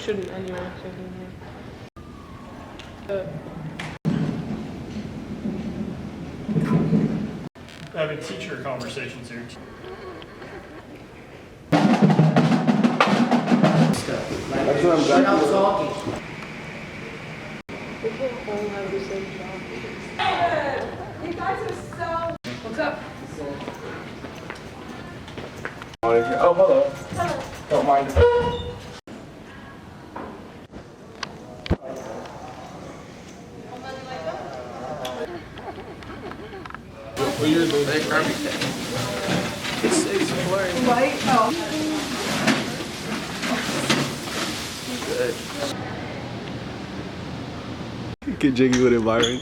shouldn't anyway. Having teacher conversations here. That's what I'm We're not talking. We can't all have the same job. You guys are so. What's up? Oh, hello. Don't mind. What year is it? It's blurry. White? Oh. Get jiggy with it, Byron.